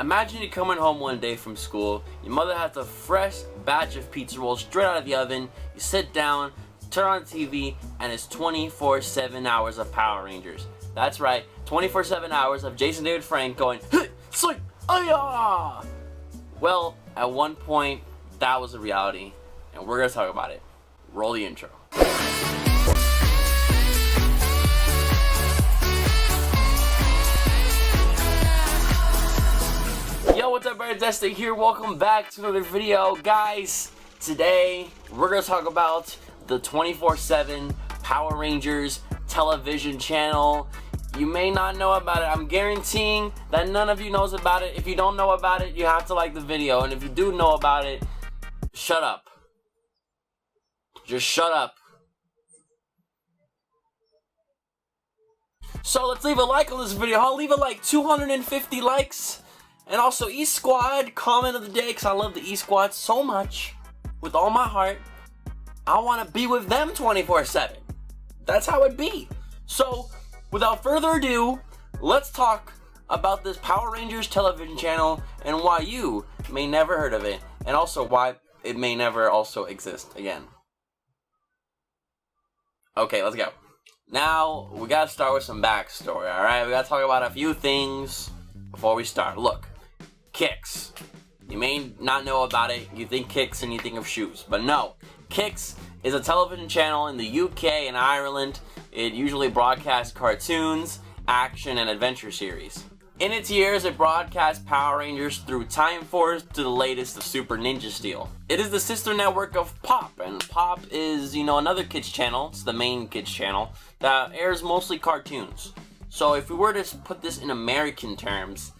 Imagine you coming home one day from school, your mother has a fresh batch of pizza rolls straight out of the oven, you sit down, turn on the TV, and it's 24/7 hours of Power Rangers. That's right, 24/7 hours of Jason David Frank going, "Hey, sleep, ayah!" Well, at one point, that was a reality, and we're gonna talk about it. Roll the intro. Yo, what's up, everybody? Este here. Welcome back to another video. Guys, today we're gonna talk about the 24/7 Power Rangers television channel. You may not know about it. I'm guaranteeing that none of you knows about it. If you don't know about it, you have to like the video. And if you do know about it, shut up. Just shut up. So let's leave a like on this video. I'll leave it like 250 likes. And also E Squad comment of the day, because I love the E Squad so much with all my heart. I want to be with them 24/7. That's how it be. So without further ado, let's talk about this Power Rangers television channel and why you may never heard of it, and also why it may never also exist again. Okay, let's go. Now, we gotta start with some backstory, alright? We gotta talk about a few things before we start. Look, Kix. You may not know about it. You think Kix and you think of shoes. But no, Kix is a television channel in the UK and Ireland. It usually broadcasts cartoons, action, and adventure series. In its years, it broadcasts Power Rangers through Time Force to the latest of Super Ninja Steel. It is the sister network of Pop, and Pop is, another kids channel. It's the main kids channel that airs mostly cartoons. So if we were to put this in American terms,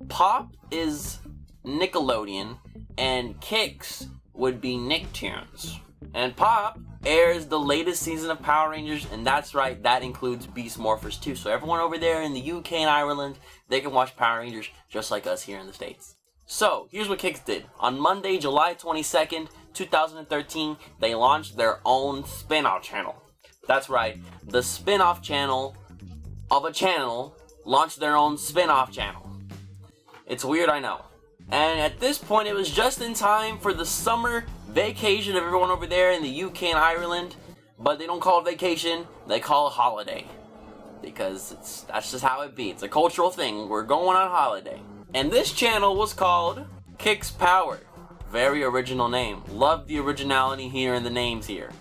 Pop is Nickelodeon, and Kix would be Nicktoons. And Pop airs the latest season of Power Rangers, and that's right, that includes Beast Morphers too. So everyone over there in the UK and Ireland, they can watch Power Rangers just like us here in the States. So here's what Kix did. On Monday, July 22nd, 2013, they launched their own spin-off channel. That's right, the spin-off channel of a channel launched their own spin-off channel. It's weird, I know. And at this point, it was just in time for the summer vacation of everyone over there in the UK and Ireland. But they don't call it vacation, they call it holiday. Because that's just how it be. It's a cultural thing. We're going on holiday. And this channel was called Kix Power. Very original name. Love the originality here in the names here.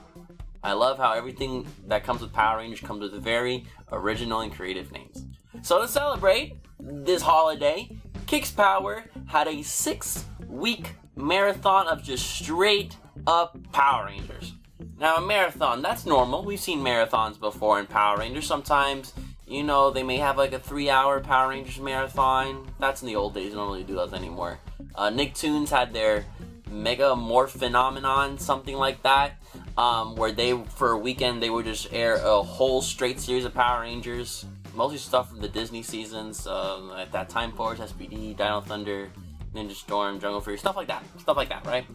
I love how everything that comes with Power Rangers comes with very original and creative names. So to celebrate this holiday, Kix Power had a 6-week marathon of just straight up Power Rangers. Now a marathon, that's normal. We've seen marathons before in Power Rangers. Sometimes, they may have like a 3-hour Power Rangers marathon. That's in the old days. They don't really do those anymore. Nicktoons had their Mega Morph Phenomenon, something like that, where for a weekend they would just air a whole straight series of Power Rangers. Mostly stuff from the Disney seasons, at that Time Force, SPD, Dino Thunder, Ninja Storm, Jungle Fury, stuff like that, right?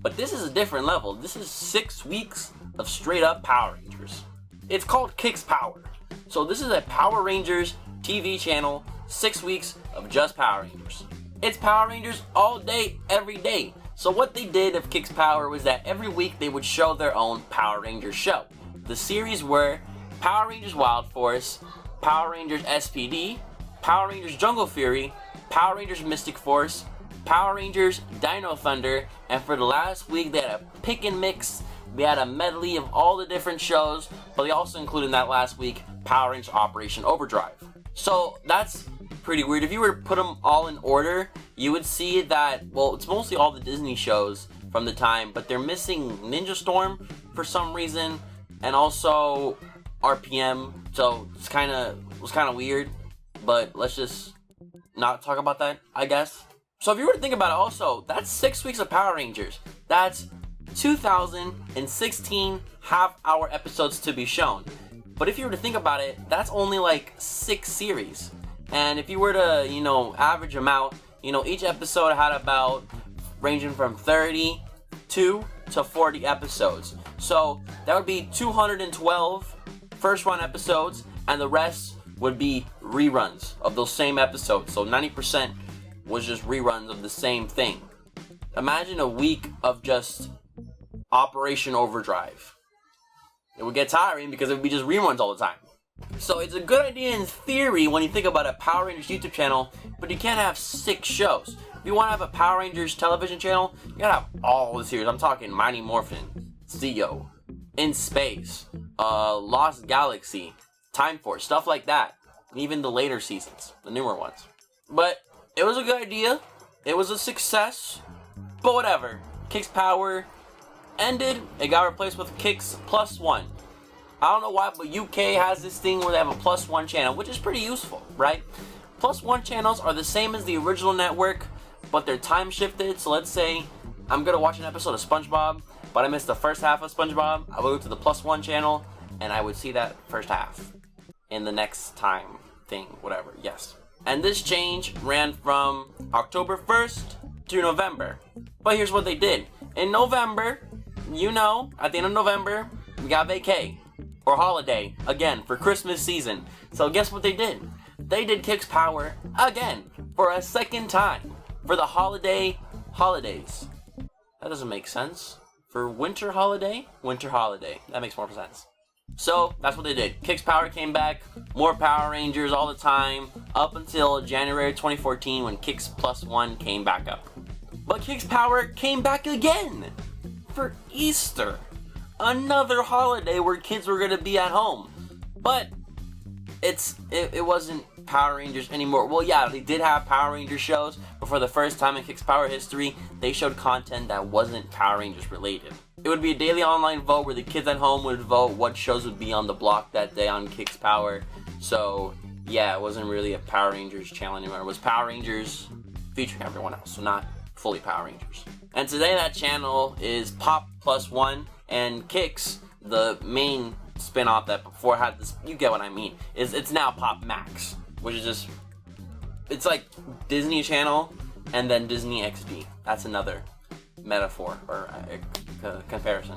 But this is a different level. This is 6 weeks of straight up Power Rangers. It's called Kix Power. So this is a Power Rangers TV channel, 6 weeks of just Power Rangers. It's Power Rangers all day, every day. So what they did of Kix Power was that every week they would show their own Power Rangers show. The series were Power Rangers Wild Force, Power Rangers SPD, Power Rangers Jungle Fury, Power Rangers Mystic Force, Power Rangers Dino Thunder, and for the last week they had a pick and mix. They had a medley of all the different shows, but they also included in that last week Power Rangers Operation Overdrive. So that's pretty weird. If you were to put them all in order, you would see that, it's mostly all the Disney shows from the time, but they're missing Ninja Storm for some reason, and also RPM, so it was kind of weird, but let's just not talk about that, I guess. So if you were to think about it also, that's 6 weeks of Power Rangers. That's 2016 half-hour episodes to be shown. But if you were to think about it, that's only like 6 series. And if you were to, average them out, each episode had about ranging from 32 to 40 episodes. So that would be 212 first run episodes, and the rest would be reruns of those same episodes. So 90% was just reruns of the same thing. Imagine a week of just Operation Overdrive. It would get tiring because it would be just reruns all the time. So it's a good idea in theory when you think about a Power Rangers YouTube channel, but you can't have 6 shows. If you want to have a Power Rangers television channel, you gotta have all the series. I'm talking Mighty Morphin, Zeo, In Space, Lost Galaxy, Time Force, stuff like that. And even the later seasons, the newer ones. But it was a good idea. It was a success. But whatever. Kix Power ended. It got replaced with Kix +1. I don't know why, but UK has this thing where they have a +1 channel, which is pretty useful, right? +1 channels are the same as the original network, but they're time shifted. So let's say I'm gonna watch an episode of SpongeBob, but I missed the first half of SpongeBob. I would go to the +1 channel, and I would see that first half in the next time thing, whatever. Yes. And this change ran from October 1st to November. But here's what they did. In November, you know, at the end of November, we got vacay. Or holiday, again, for Christmas season. So guess what they did? They did Kix Power again, for a second time, for the holidays. That doesn't make sense. For winter holiday? Winter holiday. That makes more sense. So, that's what they did. Kix Power came back, more Power Rangers all the time, up until January 2014 when Kix +1 came back up. But Kix Power came back again, for Easter. Another holiday where kids were gonna be at home. But it wasn't Power Rangers anymore. Well, yeah, they did have Power Ranger shows, but for the first time in Kix Power history, they showed content that wasn't Power Rangers related. It would be a daily online vote where the kids at home would vote what shows would be on the block that day on Kix Power. So, yeah, it wasn't really a Power Rangers channel anymore. It was Power Rangers featuring everyone else, so not fully Power Rangers. And today that channel is Pop +1, and Kix, the main spin-off that before had this, you get what I mean, it's now Pop Max, which is just, it's like Disney Channel and then Disney XD. That's another metaphor or comparison.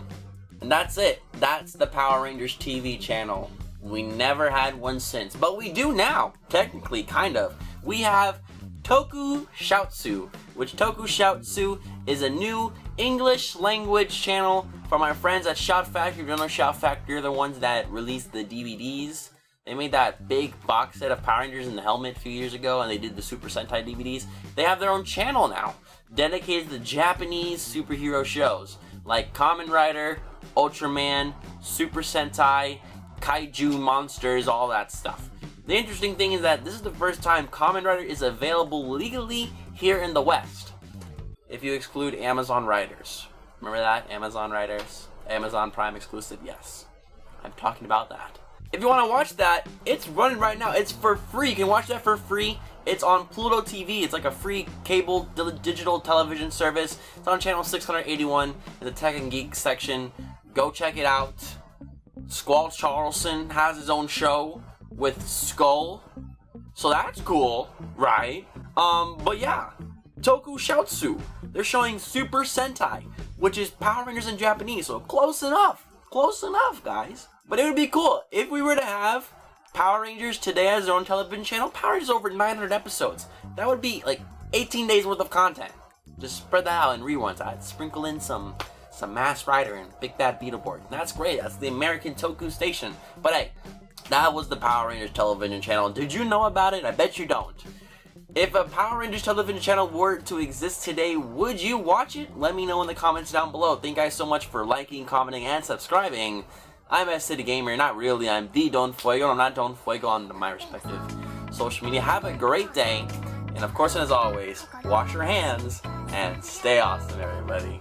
And that's it. That's the Power Rangers TV channel. We never had one since, but we do now, technically, kind of. We have TokuSHOUTsu, which TokuSHOUTsu is a new English language channel from our friends at Shout Factory. If you don't know Shout Factory, they're the ones that released the DVDs. They made that big box set of Power Rangers in the helmet a few years ago, and they did the Super Sentai DVDs. They have their own channel now, dedicated to Japanese superhero shows, like Kamen Rider, Ultraman, Super Sentai, Kaiju monsters, all that stuff. The interesting thing is that this is the first time Kamen Rider is available legally here in the West. If you exclude Amazon Riders. Remember that? Amazon Riders? Amazon Prime exclusive? Yes. I'm talking about that. If you want to watch that, it's running right now. It's for free. You can watch that for free. It's on Pluto TV. It's like a free cable digital television service. It's on channel 681 in the Tech and Geek section. Go check it out. Squall Charleston has his own show with Skull. So that's cool, right? But yeah. TokuSHOUTsu. They're showing Super Sentai, which is Power Rangers in Japanese. So close enough. Close enough, guys. But it would be cool if we were to have Power Rangers today as their own television channel. Power Rangers over 900 episodes. That would be like 18 days worth of content. Just spread that out in reruns. I'd sprinkle in some Masked Rider and Big Bad Beetleborg. That's great. That's the American Toku station. But hey, that was the Power Rangers television channel. Did you know about it? I bet you don't. If a Power Rangers television channel were to exist today, would you watch it? Let me know in the comments down below. Thank you guys so much for liking, commenting, and subscribing. I'm Este the Gamer. Not really. I'm the Don Fuego. I'm not Don Fuego on my respective social media. Have a great day. And of course, and as always, wash your hands and stay awesome, everybody.